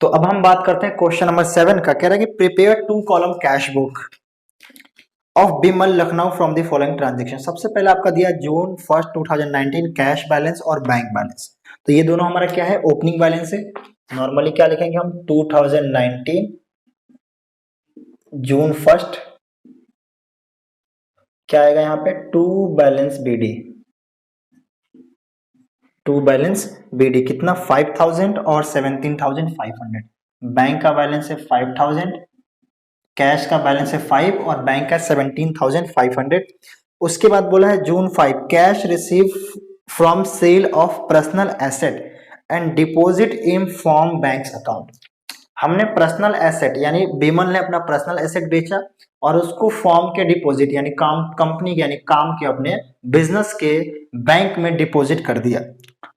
तो अब हम बात करते हैं क्वेश्चन नंबर 7 का। कह रहा है कि prepare 2 column cash book of Bimal Lucknow from the following transaction. सबसे पहले आपका दिया जून 1 2019 कैश बैलेंस और बैंक बैलेंस। तो ये दोनों हमारा क्या है, ओपनिंग बैलेंस है। नॉर्मली क्या लिखेंगे हम, 2019 जून 1 क्या आएगा यहाँ पे, to balance BD. To balance BD कितना, 5000 और 17,500। बैंक का बैलेंस है 5000, कैश का बैलेंस है 5 और बैंक का 17,500। उसके बाद बोला है June 5 cash receive from sale of personal asset and deposit in form banks account. हमने पर्सनल एसेट यानी बिमल ने अपना पर्सनल एसेट बेचा और उसको फॉर्म के डिपॉजिट यानी काम कंपनी यानी काम के अपने बिजनेस के बैंक में डिपॉजिट कर दिया।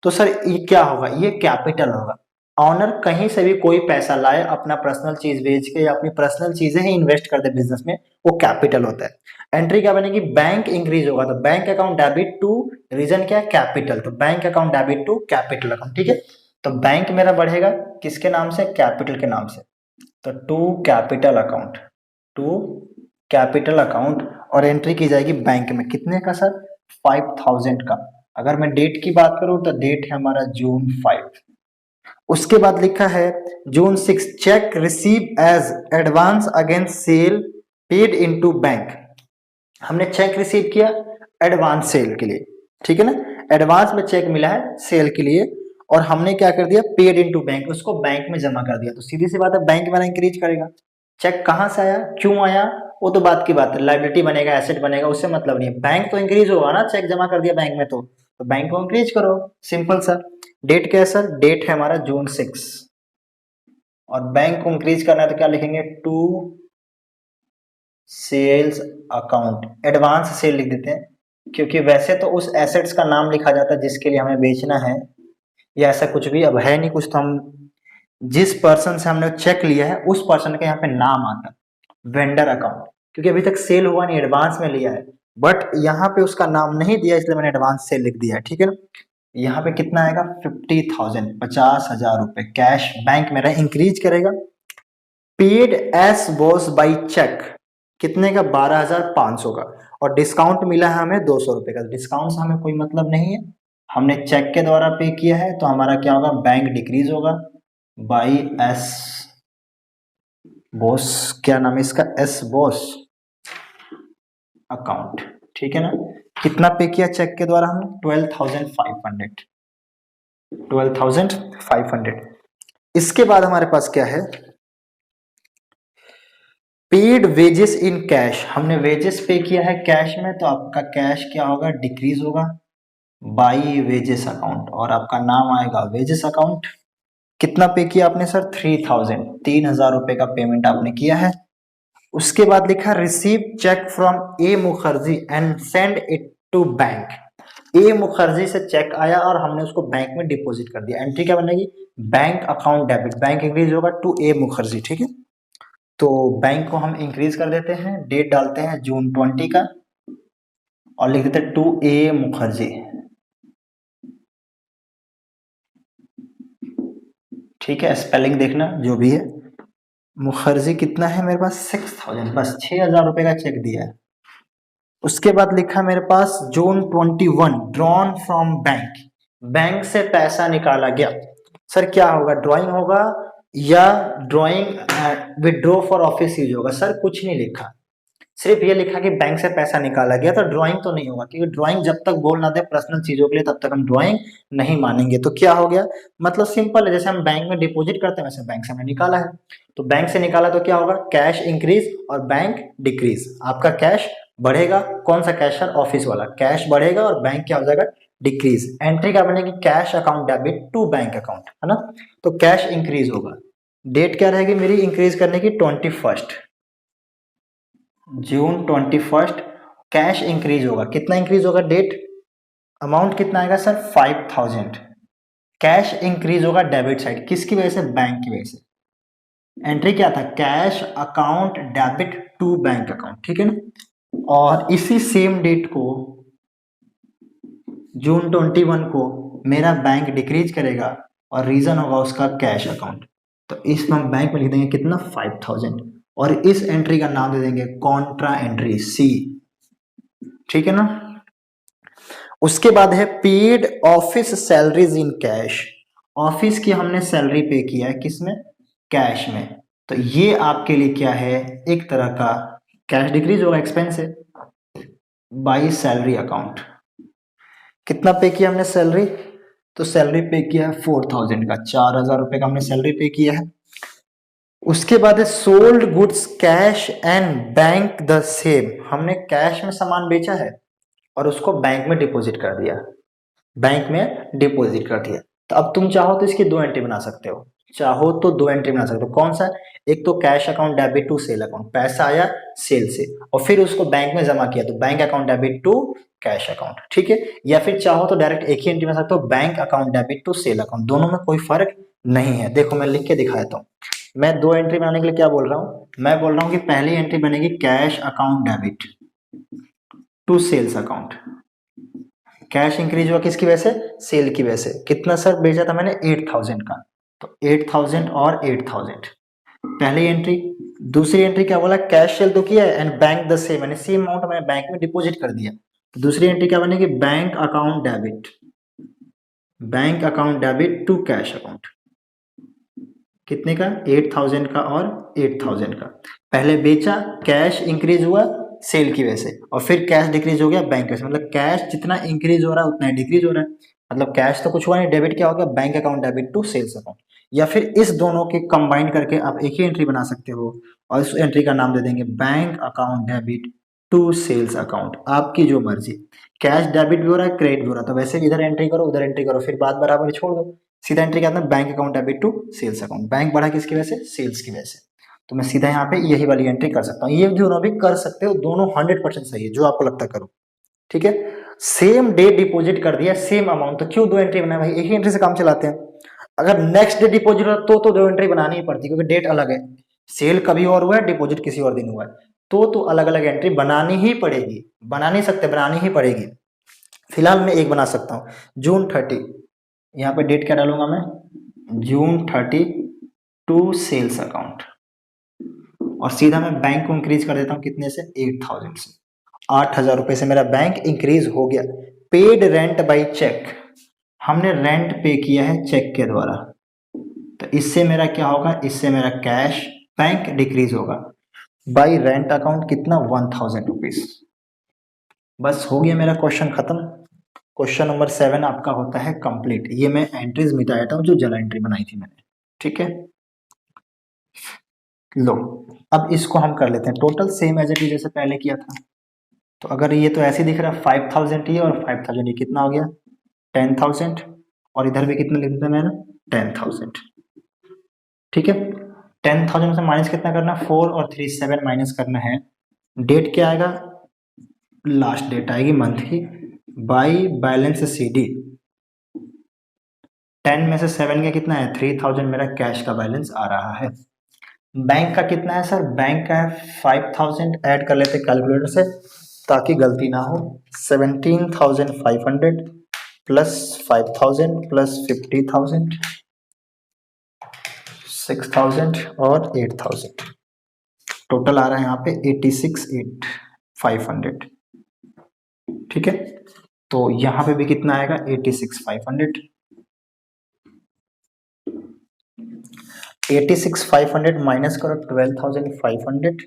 तो सर ये क्या होगा, ये कैपिटल होगा। ऑनर कहीं से भी कोई पैसा लाए अपना पर्सनल चीज बेच के या अपनी पर्सनल चीजें ही इन्वेस्ट कर दे बिजनेस में, वो कैपिटल होता है। एंट्री क्या बनेगी, बैंक इंक्रीज होगा तो bank account debit to, reason क्या है, कैपिटल, तो bank account debit to capital account. ठीक है, तो बैंक मेरा बढ़ेगा किसके नाम से, कैपिटल के नाम से, तो to capital account, to capital account. और एंट्री की जाएगी बैंक में कितने का सर, 5000 का। अगर मैं डेट की बात करूं तो डेट है हमारा जून 5। उसके बाद लिखा है June 6 cheque receive as advance against sale paid into bank. हमने चेक रिसीव किया एडवांस सेल के लिए, ठीक है ना, एडवांस में चेक मिला है सेल के लिए और हमने क्या कर दिया, पेड इनटू बैंक, उसको बैंक में जमा कर दिया। तो सीधी सी बात है बैंक मेरा इंक्रीज करेगा। चेक कहां से आया, क्यों आया, वो तो बात की बात है, लायबिलिटी बनेगा एसेट बनेगा, उससे मतलब नहीं है। बैंक तो इंक्रीज होगा ना, चेक जमा कर दिया बैंक में तो बैंक को इंक्रीज करो, सिंपल सर। डेट क्या है सर, डेट है हमारा जून 6 और बैंक को इंक्रीज करना है तो क्या लिखेंगे, to sales account, advance sale लिख देते हैं क्योंकि वैसे तो उस एसेट्स का नाम लिखा जाता है जिसके लिए हमें बेचना है, या ऐसा कुछ भी अब है नहीं कुछ, तो हम जिस पर्सन से हमने चेक लिया है उस पर्सन का यहाँ पे नाम आता है, वेंडर अकाउंट, क्योंकि अभी तक सेल हुआ नहीं, एडवांस में लिया है, बट यहाँ पे उसका नाम नहीं दिया इसलिए मैंने एडवांस सेल लिख दिया है। ठीक है ना, यहाँ पे कितना आएगा, 50,000, 50,000 रुपए कैश बैंक मेरा इंक्रीज करेगा। Paid as boss by cheque कितने का, 12,500 का, और डिस्काउंट मिला है हमें 200 रुपए का। डिस्काउंट से हमें कोई मतलब नहीं है, हमने चेक के द्वारा पे किया है तो हमारा क्या होगा, बैंक डिक्रीज होगा बाई एस बॉस, क्या नाम है इसका, एस बॉस अकाउंट। ठीक है ना, कितना पे किया चेक के द्वारा हमने, 12,500, 12,500। इसके बाद हमारे पास क्या है, पेड वेजेस इन कैश, हमने वेजेस पे किया है कैश में तो आपका कैश क्या होगा, डिक्रीज होगा बाई वेजेस अकाउंट और आपका नाम आएगा वेजेस अकाउंट। कितना पे किया आपने सर, 3,000, 3,000 रुपए का पेमेंट आपने किया है। उसके बाद लिखा receive cheque from A Mukherjee and send it to bank. A Mukherjee से चेक आया और हमने उसको बैंक में डिपॉजिट कर दिया। एंट्री क्या बनेगी, bank account debit, bank increase होगा टू ए मुखर्जी। ठीक है, तो बैंक को हम इंक्रीज कर देते हैं, डेट डालते हैं जून 20 का और लिख देते हैं टू ए मुखर्जी। ठीक है, स्पेलिंग देखना जो भी है। मुखर्जी कितना है मेरे पास, 6,000, बस 6,000 रुपए का चेक दिया है। उसके बाद लिखा मेरे पास जून 21 ड्रॉन फ्रॉम बैंक, बैंक से पैसा निकाला गया। सर क्या होगा, ड्राइंग होगा या drawing withdraw for office use होगा, सर कुछ नहीं लिखा, सिर्फ ये लिखा कि बैंक से पैसा निकाला गया, तो ड्राइंग तो नहीं होगा क्योंकि ड्राइंग जब तक बोल ना दे पर्सनल चीजों के लिए तब तक हम ड्राइंग नहीं मानेंगे। तो क्या हो गया, मतलब सिंपल है, जैसे हम बैंक में डिपॉजिट करते हैं वैसे बैंक से हमने निकाला है, तो बैंक से निकाला तो क्या होगा, कैश इंक्रीज और बैंक डिक्रीज। आपका कैश बढ़ेगा, कौन सा कैश सर, ऑफिस वाला, कैश बढ़ेगा और बैंक क्या हो जाएगा, डिक्रीज। एंट्री क्या बनेगी, cash account debit to bank account, है ना, तो कैश इंक्रीज होगा। डेट क्या रहेगी मेरी इंक्रीज करने की, 21 जून 21 कैश इंक्रीज होगा, कितना इंक्रीज होगा, डेट, अमाउंट कितना आएगा सर, 5,000। कैश इंक्रीज होगा डेबिट साइड, किसकी वजह से, बैंक की वजह से। एंट्री क्या था, cash account debit to bank account. ठीक है ना, और इसी सेम डेट को जून 21 को मेरा बैंक डिक्रीज करेगा और रीजन होगा उसका कैश अकाउंट। तो इसमें हम बैंक में लिख देंगे कितना 5000 और इस एंट्री का नाम दे देंगे कॉन्ट्रा एंट्री सी, ठीक है ना। उसके बाद है paid office salaries in cash, office की हमने सैलरी पे किया है किसमें, कैश में, तो ये आपके लिए क्या है, एक तरह का कैश डिक्रीज होगा, एक्सपेंस है, बाई सैलरी अकाउंट। कितना पे किया हमने सैलरी, तो सैलरी पे किया है 4000 का, 4000 रुपए का हमने सैलरी पे किया है। उसके बाद है sold goods cash and bank the same, हमने कैश में सामान बेचा है और उसको बैंक में डिपॉजिट कर दिया, बैंक में डिपॉजिट कर दिया। तो अब तुम चाहो तो इसकी दो एंट्री बना सकते हो, चाहो तो दो एंट्री बना सकते हो। कौन सा, एक तो cash account debit to sale account, पैसा आया सेल से और फिर उसको बैंक में जमा किया, तो bank account debit to cash account, ठीक है। या फिर चाहो तो डायरेक्ट एक ही एंट्री बना सकते हो, bank account debit to sale account, दोनों में कोई फर्क नहीं है। देखो मैं लिख के दिखाया था, मैं दो एंट्री बनाने के लिए क्या बोल रहा हूँ, मैं बोल रहा हूँ कि पहली एंट्री बनेगी cash account debit to sales account, cash increase हुआ किसकी वजह से, सेल की वजह से। कितना सर बेचा था मैंने, 8000 का, तो 8000 और 8000 पहली एंट्री। दूसरी एंट्री क्या बोला, कैश सेल तो किया है एंड बैंक द सेम, मैंने सेम अमाउंट मैंने बैंक में डिपॉजिट कर दिया, तो दूसरी एंट्री क्या बनेगी, bank account debit, bank account debit to cash account, कितने का, 8000 का और 8000 का। पहले बेचा, कैश इंक्रीज हुआ सेल की वजह से और फिर कैश डिक्रीज हो गया बैंक से, मतलब कैश जितना इंक्रीज हो रहा है उतना ही डिक्रीज हो रहा है, मतलब कैश तो कुछ हुआ नहीं, डेबिट क्या हो गया, bank account debit to sales account. या फिर इस दोनों के कंबाइन करके आप एक ही एंट्री बना सकते हो और इस एंट्री का नाम दे देंगे bank account debit to sales account, आपकी जो मर्जी। कैश डेबिट भी हो रहा है, क्रेडिट भी हो रहा है, तो वैसे इधर एंट्री करो उधर एंट्री करो, फिर बात बराबर छोड़ दो, सीधा एंट्री क्या आता है, bank account debit to sales account. Bank बढ़ा किसकी वजह से, सेल्स की वजह से, तो मैं सीधा यहाँ पे यही वाली एंट्री कर सकता हूँ। ये दोनों भी कर सकते हो, दोनों 100% सही है, जो आपको लगता है करो, ठीक है। सेम डे डिपॉजिट कर दिया सेम अमाउंट, तो क्यों दो एंट्री बनाए भाई, एक ही एंट्री से काम चलाते हैं। अगर नेक्स्ट डे डिपॉजिट हो तो दो एंट्री बनानी ही पड़ती, क्योंकि डेट अलग है, सेल कभी और हुआ है, डिपॉजिट किसी और दिन हुआ है, तो अलग अलग एंट्री बनानी ही पड़ेगी, बना नहीं सकते, बनानी ही पड़ेगी। फिलहाल मैं एक बना सकता हूँ, जून 30, यहाँ पे डेट क्या डालूंगा मैं, जून 30 टू सेल्स अकाउंट, और सीधा मैं बैंक को इंक्रीज कर देता हूँ कितने से, 8000 से, 8000 रुपए से मेरा बैंक इंक्रीज हो गया। पेड रेंट बाई चेक, हमने रेंट पे किया है चेक के द्वारा, तो इससे मेरा क्या होगा, इससे मेरा कैश बैंक डिक्रीज होगा। बाई रेंट अकाउंट कितना, 1000 रुपीज। बस हो गया मेरा क्वेश्चन खत्म। क्वेश्चन नंबर 7 आपका होता है कंप्लीट। ये मैं एंट्रीज मिटाया था जो जला एंट्री बनाई थी मैंने, ठीक है। लो अब इसको हम कर लेते हैं total, same as it is जैसे पहले किया था। तो अगर ये तो ऐसे दिख रहा है 5000 ये और 5000 ये, कितना हो गया 10000, और इधर भी कितना लिख दिया मैंने 10000, ठीक है। 10000 से माइनस कितना करना, 4 और 3 7 माइनस करना है। डेट क्या आएगा, लास्ट डेट आएगी मंथ की, बाई बैलेंस सी डी। 10 में से 7 का कितना है, 3000 मेरा कैश का बैलेंस आ रहा है। बैंक का कितना है सर, बैंक का है 5000, ऐड कर लेते कैलकुलेटर से ताकि गलती ना हो। 17500 प्लस 5000 प्लस 50000, 6000 और 8000, टोटल आ रहा है यहाँ पे 86,500, ठीक है। तो यहाँ पे भी कितना आएगा 86,500, 86,500 माइनस करो 12,500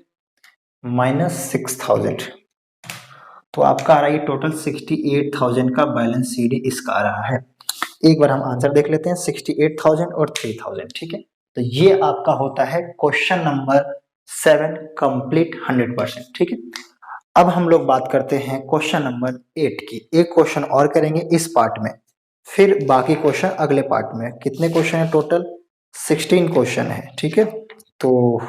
माइनस 6,000, तो आपका आ रहा है टोटल 68,000 का बैलेंस सीडी इसका आ रहा है। एक बार हम आंसर देख लेते हैं, 68,000 और 3,000, ठीक है। तो ये आपका होता है क्वेश्चन नंबर 7 कंप्लीट 100%, ठीक है। अब हम लोग बात करते हैं क्वेश्चन नंबर 8 की। एक क्वेश्चन और करेंगे इस पार्ट में, फिर बाकी क्वेश्चन अगले पार्ट में। कितने क्वेश्चन है टोटल, 16 क्वेश्चन है, ठीक है। तो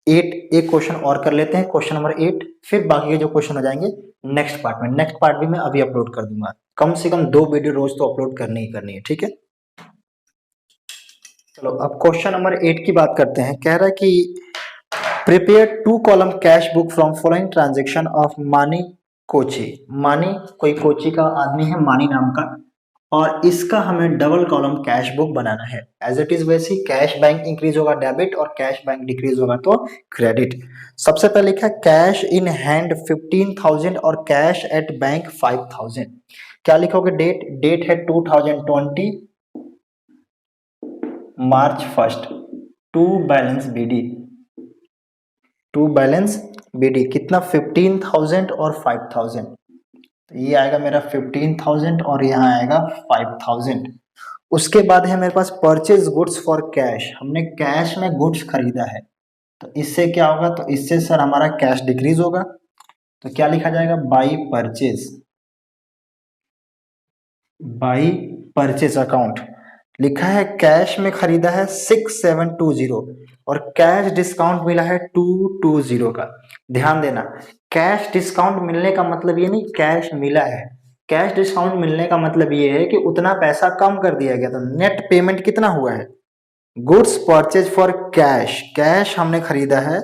8 एक क्वेश्चन और कर लेते हैं, क्वेश्चन नंबर 8, फिर बाकी के जो क्वेश्चन हो जाएंगे नेक्स्ट पार्ट में। नेक्स्ट पार्ट भी मैं अभी अपलोड कर दूंगा, कम से कम 2 वीडियो रोज तो अपलोड करनी ही करनी है, ठीक है। चलो अब क्वेश्चन नंबर 8 की बात करते हैं। कह रहा है कि prepare 2 column cash book from following transaction of मानी कोची। मानी कोई कोची का आदमी है, मानी नाम का, और इसका हमें डबल कॉलम कैश बुक बनाना है। एज इट इज वैसे ही कैश बैंक इंक्रीज होगा डेबिट और कैश बैंक डिक्रीज होगा तो क्रेडिट। सबसे पहले लिखा है कैश इन हैंड 15,000 और कैश एट बैंक 5,000। क्या लिखोगे? डेट है 2020 मार्च 1 to balance BD. To balance BD कितना? 15,000 और 5,000। तो ये आएगा मेरा 15,000 और यहाँ आएगा 5,000। उसके बाद है मेरे पास परचेज गुड्स फॉर कैश। हमने कैश में गुड्स खरीदा है तो इससे क्या होगा? तो इससे सर हमारा कैश डिक्रीज होगा। तो क्या लिखा जाएगा? By purchase account. लिखा है कैश में खरीदा है 6720 और कैश डिस्काउंट मिला है 220 का। ध्यान देना, कैश डिस्काउंट मिलने का मतलब ये नहीं कैश मिला है। कैश डिस्काउंट मिलने का मतलब ये है कि उतना पैसा कम कर दिया गया। तो नेट पेमेंट कितना हुआ है? Goods purchase for cash, cash हमने खरीदा है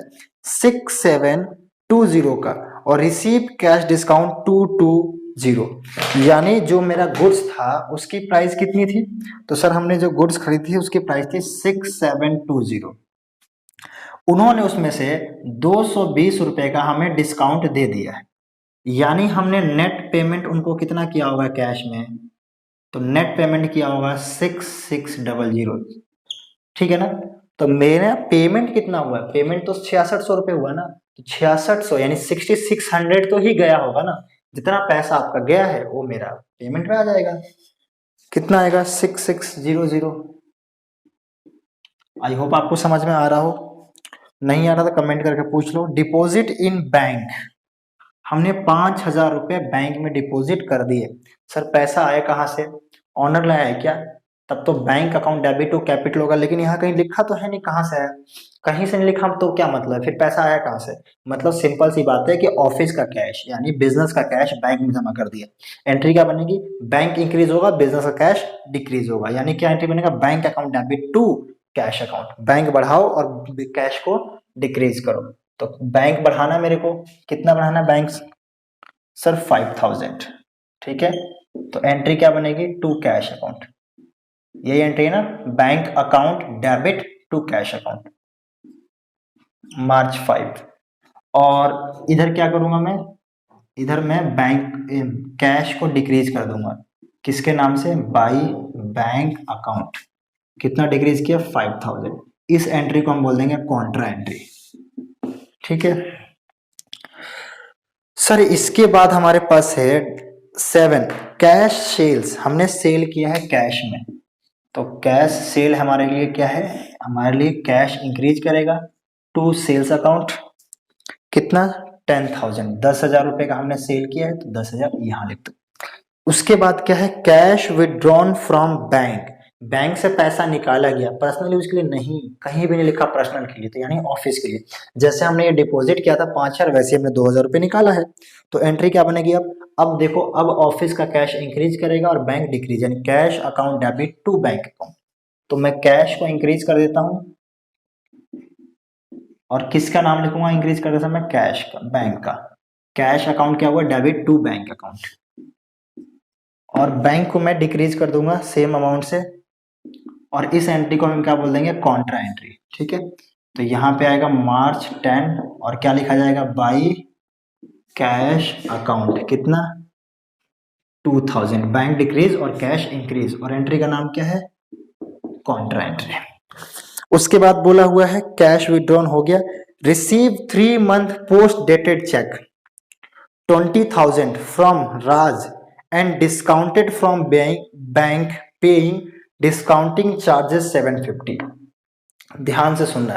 6720 का और रिसीव कैश डिस्काउंट 220। यानी जो मेरा गुड्स था उसकी प्राइस कितनी थी? तो सर हमने जो गुड्स खरीदी थी उसकी प्राइस थी 6720। उन्होंने उसमें से 220 रुपए का हमें डिस्काउंट दे दिया है। यानी हमने नेट पेमेंट उनको कितना किया होगा कैश में? तो नेट पेमेंट किया होगा 6600। ठीक है ना? तो मेरा पेमेंट कितना हुआ? पेमेंट तो 6600 रुपये हुआ ना। तो 6600 यानी 6600 तो ही गया होगा ना। जितना पैसा आपका गया है वो मेरा पेमेंट में आ जाएगा। कितना आएगा? 6600। आई होप आपको समझ में आ रहा हो। नहीं आ रहा तो कमेंट करके पूछ लो। डिपॉजिट इन बैंक, हमने 5,000 रुपये बैंक में डिपॉजिट कर दिए। सर पैसा आया कहाँ से? ऑनर लाया है क्या? तब तो bank account debit to capital होगा, लेकिन यहाँ कहीं लिखा तो है नहीं कहाँ से आया। कहीं से नहीं लिखा तो क्या मतलब? फिर पैसा आया कहाँ से? मतलब सिंपल सी बात है कि ऑफिस का कैश यानी बिजनेस का कैश बैंक में जमा कर दिया। एंट्री क्या बनेगी? बैंक इंक्रीज होगा, बिजनेस का कैश डिक्रीज होगा। यानी क्या एंट्री बनेगा? Bank account debit to cash account. Bank बढ़ाओ और कैश को डिक्रीज करो। तो बैंक बढ़ाना मेरे को कितना बढ़ाना बैंक? सर 5,000। ठीक है, तो एंट्री क्या बनेगी? To cash account. यही एंट्री है ना, bank account debit to cash account March 5। और इधर क्या करूंगा मैं? इधर मैं बैंक कैश को डिक्रीज कर दूंगा। किसके नाम से? By bank account. कितना डिक्रीज किया? 5,000। इस एंट्री को हम बोल देंगे कॉन्ट्रा एंट्री। ठीक है सर। इसके बाद हमारे पास है 7 कैश सेल्स। हमने सेल किया है कैश में, तो कैश सेल हमारे लिए क्या है? हमारे लिए कैश इंक्रीज करेगा टू सेल्स अकाउंट। कितना? 10,000। 10,000 रुपए का हमने सेल किया है तो 10,000 यहां लिख दो। उसके बाद क्या है? Cash withdrawn from bank. Bank से पैसा निकाला गया, पर्सनल यूज के लिए नहीं, कहीं भी नहीं लिखा पर्सनल के लिए, तो यानी ऑफिस के लिए। जैसे हमने ये डिपॉजिट किया था 5,000, वैसे हमने 2,000 रुपये निकाला है। तो एंट्री क्या बनेगी अब देखो, अब ऑफिस का कैश इंक्रीज करेगा और बैंक डिक्रीज, यानी cash account debit to bank account. तो मैं कैश को इंक्रीज कर देता हूं और किसका नाम लिखूंगा इंक्रीज कर देता? मैं कैश का, बैंक का। कैश अकाउंट क्या हुआ? Debit to bank account. और बैंक को मैं डिक्रीज कर दूंगा सेम अमाउंट से, और इस एंट्री को हम क्या बोल देंगे? Contra entry. ठीक है, तो यहाँ पे आएगा मार्च 10 और क्या लिखा जाएगा? By cash account. कितना? 2,000। बैंक डिक्रीज और कैश इंक्रीज, और एंट्री का नाम क्या है? Contra entry. उसके बाद बोला हुआ है कैश विड्रॉन हो गया। Receive 3 month post dated cheque 20,000 from Raj and discounted from bank paying discounting charges 750। ध्यान से सुनना,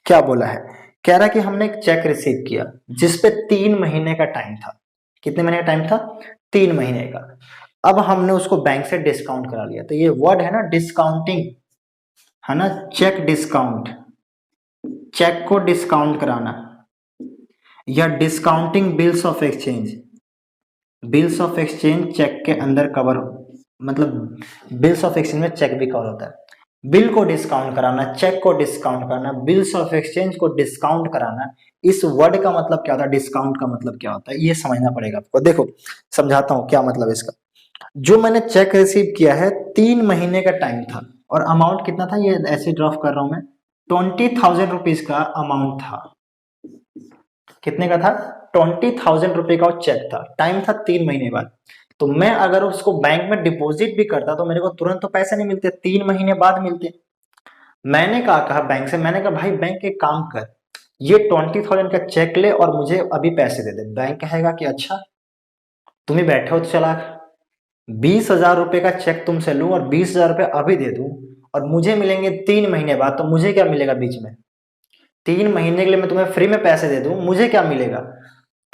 क्या बोला है? कह रहा कि हमने एक चेक रिसीव किया जिसपे 3 महीने का टाइम था। कितने महीने का टाइम था? 3 महीने का। अब हमने उसको बैंक से डिस्काउंट करा लिया। तो ये वर्ड है ना डिस्काउंटिंग, है ना, चेक डिस्काउंट, चेक को डिस्काउंट कराना, या discounting bills of exchange. Bills of exchange cheque के अंदर कवर, मतलब बिल्स ऑफ एक्सचेंज में चेक भी कवर होता है। बिल को डिस्काउंट कराना, चेक को डिस्काउंट कराना, बिल्स ऑफ एक्सचेंज को डिस्काउंट कराना, इस वर्ड का मतलब क्या होता है? डिस्काउंट का मतलब क्या होता है? ये समझना पड़ेगा आपको। देखो समझाता हूं क्या मतलब इसका। जो मैंने चेक रिसीव किया है 3 महीने का टाइम था और अमाउंट कितना था, ये ऐसे ड्रॉप कर रहा हूं मैं, 20,000 रुपीज का अमाउंट था। कितने का था? 20,000 रुपए का वो चेक था, टाइम था 3 महीने बाद। तो मैं अगर उसको बैंक में डिपॉजिट भी करता तो मेरे को तुरंत तो पैसे नहीं मिलते, 3 महीने बाद मिलते। मैंने कहा बैंक से, मैंने कहा भाई बैंक एक काम कर, ये 20,000 का चेक ले और मुझे अभी पैसे दे दे। बैंक कहेगा कि अच्छा तुम ही बैठे हो तो चला, 20,000 रुपए का चेक तुमसे लूं और 20,000 रुपए अभी दे दूं और मुझे मिलेंगे 3 महीने बाद, तो मुझे क्या मिलेगा बीच में? 3 महीने के लिए मैं तुम्हें फ्री में पैसे दे दूं, मुझे क्या मिलेगा?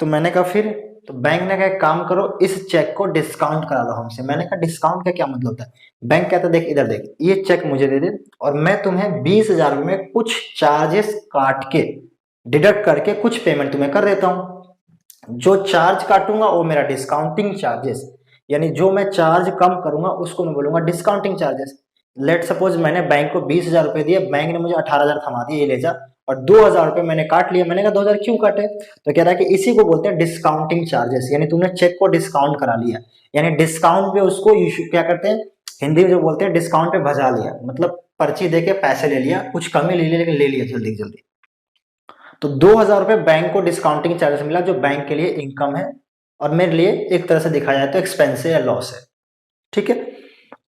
तो मैंने कहा फिर, तो बैंक ने कहा एक काम करो, इस चेक को डिस्काउंट करा लो हमसे। मैंने कहा डिस्काउंट का क्या मतलब होता है? बैंक कहता देख इधर देख, ये चेक मुझे दे दे और मैं तुम्हें 20,000 में कुछ चार्जेस काट के, डिडक्ट करके कुछ पेमेंट तुम्हें कर देता हूं। जो चार्ज काटूंगा वो मेरा डिस्काउंटिंग चार्जेस, यानी जो मैं चार्ज कम करूंगा उसको मैं बोलूंगा डिस्काउंटिंग चार्जेस। लेट सपोज मैंने बैंक को 20,000 रुपए दिए, बैंक ने मुझे 18,000 थमा दिए, ये ले जा, और 2,000 रुपए मैंने काट लिया। मैंने कहा 2,000 क्यों काटे? तो कह रहा है कि इसी को बोलते हैं डिस्काउंटिंग चार्जेस, यानी तुमने चेक को डिस्काउंट करा लिया, यानी डिस्काउंट पे उसको इशू क्या करते हैं, हिंदी में जो बोलते हैं डिस्काउंट पे भजा लिया, मतलब पर्ची देके पैसे ले लिया, कुछ कमी ले लिया लेकिन ले लिया जल्दी जल्दी। तो 2,000 रुपए बैंक को डिस्काउंटिंग चार्जेस मिला, जो बैंक के लिए इनकम है और मेरे लिए एक तरह से दिखा जाए तो एक्सपेंस है या लॉस है। ठीक है,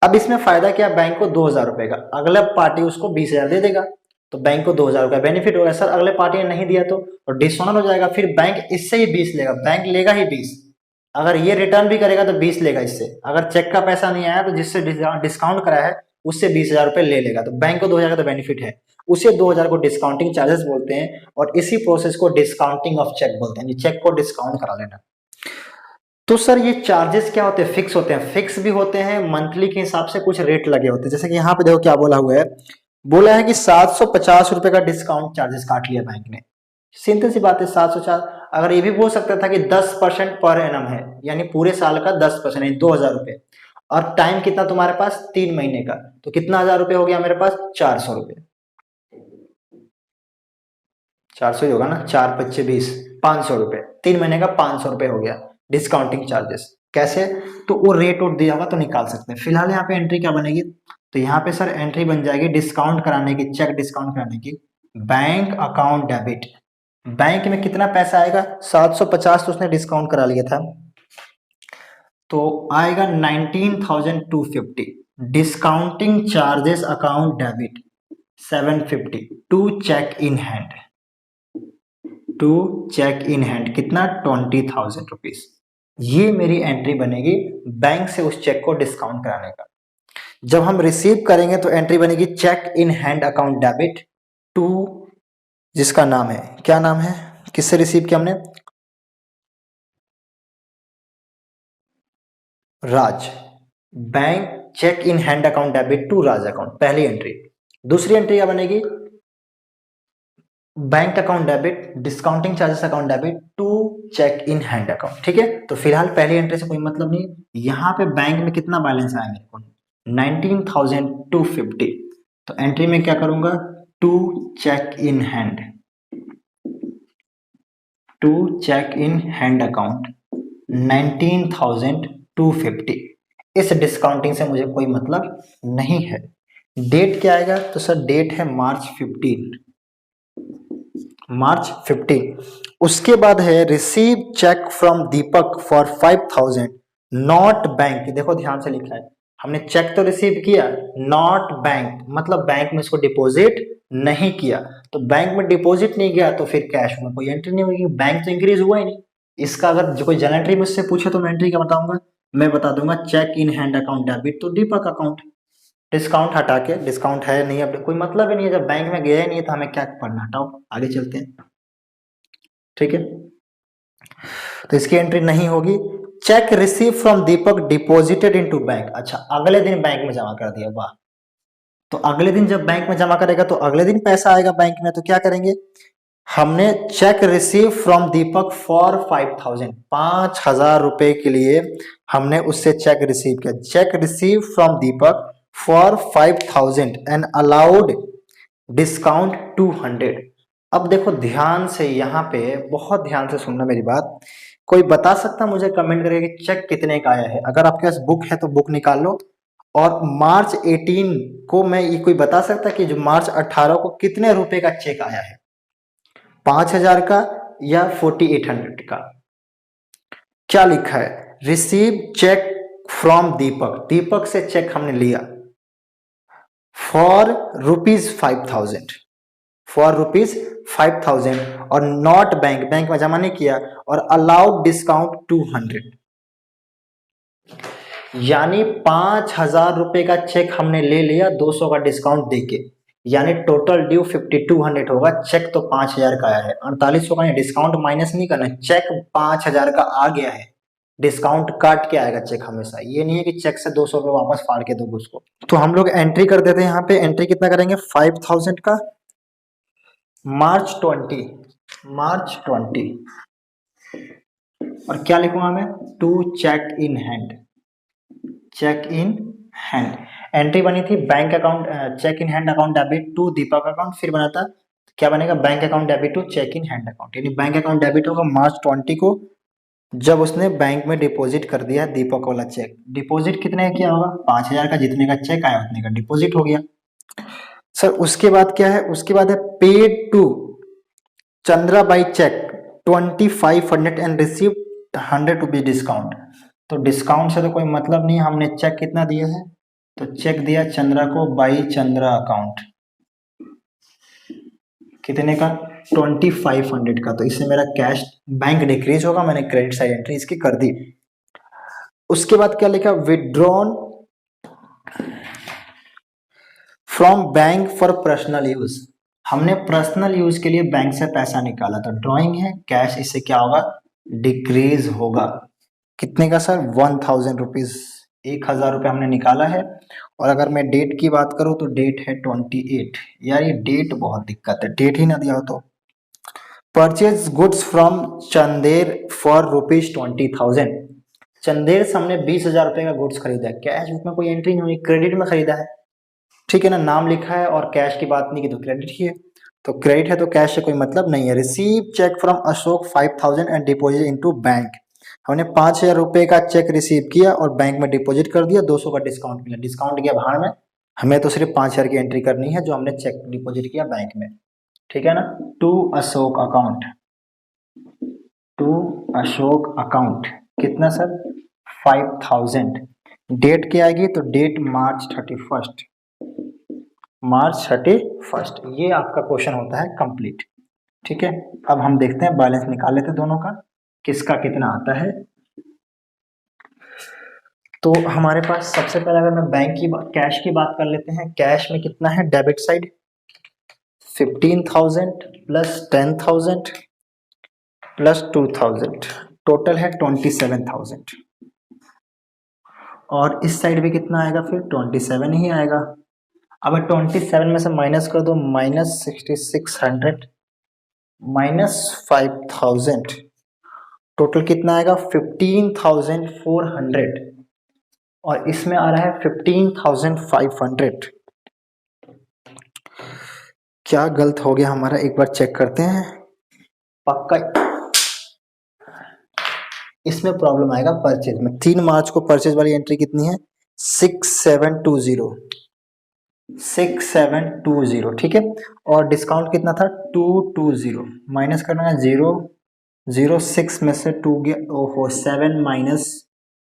अब इसमें फायदा क्या? बैंक को 2,000 रुपए का, अगला पार्टी उसको 20,000 दे देगा, तो बैंक को 2,000 रुपए बेनिफिट होगा। सर अगले पार्टी ने नहीं दिया तो डिसऑनर हो जाएगा, फिर बैंक इससे ही 20 लेगा, बैंक लेगा ही 20। अगर ये रिटर्न भी करेगा तो 20 लेगा इससे, अगर चेक का पैसा नहीं आया तो जिससे डिस्काउंट कराया है उससे 20,000 रुपए ले लेगा, तो बैंक को 2,000 का तो बेनिफिट है, उसे 2,000 को डिस्काउंटिंग चार्जेस बोलते हैं और इसी प्रोसेस को डिस्काउंटिंग ऑफ चेक बोलते हैं, चेक को डिस्काउंट करा लेना। तो सर ये चार्जेस क्या होते हैं? फिक्स होते हैं, फिक्स भी होते हैं, मंथली के हिसाब से कुछ रेट लगे होते हैं। जैसे कि यहाँ पे देखो क्या बोला हुआ है, बोला है कि 750 रुपए का डिस्काउंट चार्जेस काट लिया बैंक ने। सिंपल सी बात है, 750। अगर ये भी बोल सकता था कि 10% पर एनम है, यानी पूरे साल का 10%, यानी 2,000 रुपए, और टाइम कितना तुम्हारे पास? 3 महीने का, तो कितना 1,000 रुपए हो गया मेरे पास? 400 रुपए, 400 ही होगा ना, 4×25 500 रुपए, 3 महीने का 500 रुपए हो गया डिस्काउंटिंग चार्जेस। कैसे? तो वो रेट उठ दिया होगा तो निकाल सकते हैं। फिलहाल यहाँ पे एंट्री क्या बनेगी? तो यहाँ पे सर एंट्री बन जाएगी डिस्काउंट कराने की, चेक डिस्काउंट कराने की, बैंक अकाउंट डेबिट। बैंक में कितना पैसा आएगा? 750 तो उसने डिस्काउंट करा लिया था, तो आएगा 19,250। Discounting charges account debit 750 to cheque in hand, to cheque in hand कितना? 20,000 रुपीज। ये मेरी एंट्री बनेगी बैंक से उस चेक को डिस्काउंट कराने का। जब हम रिसीव करेंगे तो एंट्री बनेगी cheque in hand account debit to, जिसका नाम है, क्या नाम है, किससे रिसीव किया हमने? Raj. Bank cheque in hand account debit to Raj account, पहली एंट्री। दूसरी एंट्री क्या बनेगी? Bank account debit discounting charges account debit to cheque in hand account. ठीक है, तो फिलहाल पहली एंट्री से कोई मतलब नहीं। यहाँ पे बैंक में कितना बैलेंस आया मेरे को? 19,250। तो एंट्री में क्या करूंगा? To cheque in hand, to cheque in hand account 19,250। इस डिस्काउंटिंग से मुझे कोई मतलब नहीं है। डेट क्या आएगा? तो सर डेट है मार्च 15, मार्च 15। उसके बाद है receive cheque from Deepak for 5,000 not bank. देखो ध्यान से लिखा है, हमने चेक तो रिसीव किया, नॉट बैंक मतलब बैंक में इसको डिपॉजिट नहीं किया, तो बैंक में डिपॉजिट नहीं गया तो फिर कैश में कोई एंट्री नहीं होगी, बैंक तो इंक्रीज हुआ ही नहीं। इसका अगर जो कोई जनरल एंट्री मुझसे पूछे तो मैं एंट्री क्या बताऊंगा? मैं बता दूंगा cheque in hand account debit to Deepak account. Discount हटा के, डिस्काउंट है नहीं, अब कोई मतलब ही नहीं है, जब बैंक में गया ही नहीं है तो हमें क्या पढ़ना, हटाओ आगे चलते हैं। ठीक है, तो इसकी एंट्री नहीं होगी। Check receive from Deepak deposited into bank, अच्छा अगले दिन बैंक में जमा कर दिया, वाह। तो अगले दिन जब बैंक में जमा करेगा तो अगले दिन पैसा आएगा बैंक में, तो क्या करेंगे? हमने cheque receive from Deepak for 5,000, 5,000 रुपए के लिए हमने उससे चेक रिसीव किया। Check receive from Deepak for 5,000 and allowed discount 200। अब देखो ध्यान से, यहाँ पे बहुत ध्यान से सुनना मेरी बात, कोई बता सकता मुझे कमेंट करके कि चेक कितने का आया है? अगर आपके पास बुक है तो बुक निकाल लो। और मार्च 18 को मैं ये कोई बता सकता कि जो मार्च 18 को कितने रुपए का चेक आया है? 5,000 का या 4800 का? क्या लिखा है? रिसीव चेक फ्रॉम दीपक, दीपक से चेक हमने लिया फॉर ₹5,000, फॉर ₹5,000 और नॉट बैंक, बैंक में जमा नहीं किया, और अलाउड डिस्काउंट 200, यानी 5,000 रुपए का चेक हमने ले लिया 200 का डिस्काउंट देके, यानी टोटल ड्यू 5200 होगा। चेक तो 5,000 का आया है, 4800 का डिस्काउंट माइनस नहीं करना, चेक 5,000 का आ गया है, डिस्काउंट काट के आएगा चेक हमेशा। ये नहीं है कि चेक से 200 रुपये वापस फाड़ के दो उसको। तो हम लोग एंट्री कर देते हैं यहाँ पे। एंट्री कितना करेंगे? 5,000 का, मार्च 20, और क्या लिखूंगा मैं? To cheque in hand, cheque in hand. Entry बनी थी bank account, cheque in hand account debit to Deepak account, फिर बना था क्या बनेगा? Bank account debit to cheque in hand account, यानी बैंक अकाउंट डेबिट होगा मार्च 20 को, जब उसने बैंक में डिपॉजिट कर दिया दीपक वाला चेक। डिपॉजिट कितने का किया होगा? 5,000 का, जितने का चेक आया उतने का डिपॉजिट हो गया। सर उसके बाद क्या है? उसके बाद है paid to Chandra by cheque 2500 and receive 100 rupees discount. तो डिस्काउंट से तो कोई मतलब नहीं, हमने चेक कितना दिया है? तो चेक दिया चंद्रा को बाई चंद्रा अकाउंट, कितने का? 2500 का। तो इससे मेरा कैश बैंक डिक्रीज होगा, मैंने क्रेडिट साइड एंट्री इसकी कर दी। उसके बाद क्या लिखा? Withdrawn from bank for personal use, हमने पर्सनल यूज के लिए बैंक से पैसा निकाला, तो ड्रॉइंग है कैश, इससे क्या होगा? डिक्रीज होगा। कितने का सर? 1,000 रुपीज, 1,000 रुपये हमने निकाला है। और अगर मैं डेट की बात करूं तो डेट है 28। यार ये डेट बहुत दिक्कत है, डेट ही ना दिया हो तो। Purchase goods from Chander for ₹20,000, Chander से हमने 20,000 रुपये का गुड्स खरीदा है, कैश बुक में कोई एंट्री नहीं हुई, क्रेडिट में खरीदा है, ठीक है ना? नाम लिखा है और कैश की बात नहीं की तो क्रेडिट ही है, तो क्रेडिट है तो कैश से कोई मतलब नहीं है। Receive cheque from Ashok 5,000 and deposit into bank, हमने 5,000 रुपये का चेक रिसीव किया और बैंक में डिपॉजिट कर दिया, 200 का डिस्काउंट मिला, डिस्काउंट गया भाड़ में, हमें तो सिर्फ 5,000 की एंट्री करनी है जो हमने चेक डिपॉजिट किया बैंक में, ठीक है ना? To Ashok account, to Ashok account कितना सर? 5,000। डेट क्या आएगी? तो डेट मार्च 31, मार्च 31, ये आपका क्वेश्चन होता है कंप्लीट, ठीक है। अब हम देखते हैं, बैलेंस निकाल लेते हैं दोनों का, किसका कितना आता है। तो हमारे पास सबसे पहले अगर मैं बैंक की कैश की बात कर लेते हैं, कैश में कितना है? Debit side 15,000 plus 10,000 plus 2,000, total है 27,000। और इस साइड भी कितना आएगा? फिर 27 ही आएगा। अब 27 में से माइनस कर दो, -6,600 -5,000, टोटल कितना आएगा? 15,400, और इसमें आ रहा है 15,500। क्या गलत हो गया हमारा, एक बार चेक करते हैं। पक्का इसमें प्रॉब्लम आएगा परचेज में। 3 मार्च को परचेज वाली एंट्री कितनी है? 6720, ठीक है। और डिस्काउंट कितना था? 220, माइनस करना है 006 में से 2 गया, ओहो 7 -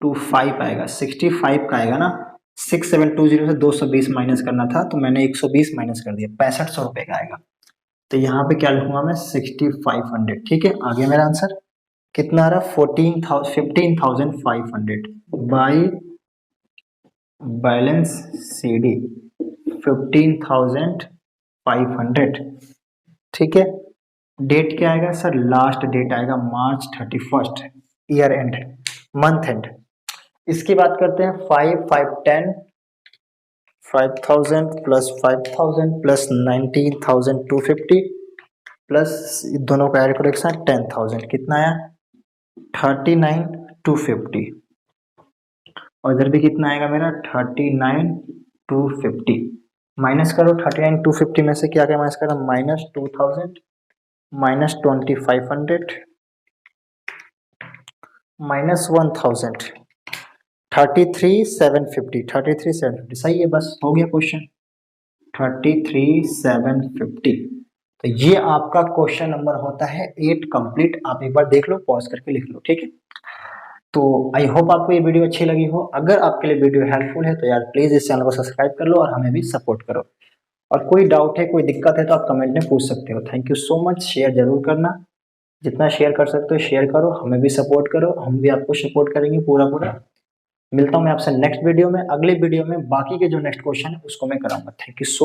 2 5 आएगा, 65 का आएगा ना। 6720 से 220 माइनस करना था, तो मैंने 120 माइनस कर दिया, 6500 रुपये का आएगा। तो यहाँ पे क्या लिखूंगा मैं? 6500, ठीक है। आगे मेरा आंसर कितना आ रहा? 15,500 बाई बैलेंस CD 15,500, ठीक है। डेट क्या आएगा सर? लास्ट डेट आएगा मार्च 31, ईयर एंड, मंथ एंड। इसकी बात करते हैं 5 5 10, 5,000 प्लस 5,000 प्लस 19,250 प्लस दोनों का ऐड करो एक साथ 10,000, कितना आया? 39,250, और इधर भी कितना आएगा मेरा? 39,250। माइनस करो 39,250 में से, क्या क्या माइनस करो? -2,000 -2,500 -1000 33,750 सही है, बस हो गया क्वेश्चन 33,750। तो ये आपका क्वेश्चन नंबर होता है 8 कंप्लीट। आप एक बार देख लो, पॉज करके लिख लो, ठीक है। तो आई होप आपको ये वीडियो अच्छी लगी हो। अगर आपके लिए वीडियो हेल्पफुल है तो यार प्लीज इस चैनल को सब्सक्राइब कर लो और हमें भी सपोर्ट करो। और कोई डाउट है, कोई दिक्कत है तो आप कमेंट में पूछ सकते हो। Thank you so much. Share जरूर करना, जितना शेयर कर सकते हो शेयर करो, हमें भी सपोर्ट करो, हम भी आपको सपोर्ट करेंगे पूरा पूरा। मिलता हूँ मैं आपसे नेक्स्ट वीडियो में। अगले वीडियो में बाकी के जो नेक्स्ट क्वेश्चन है उसको मैं कराऊंगा। Thank you so much.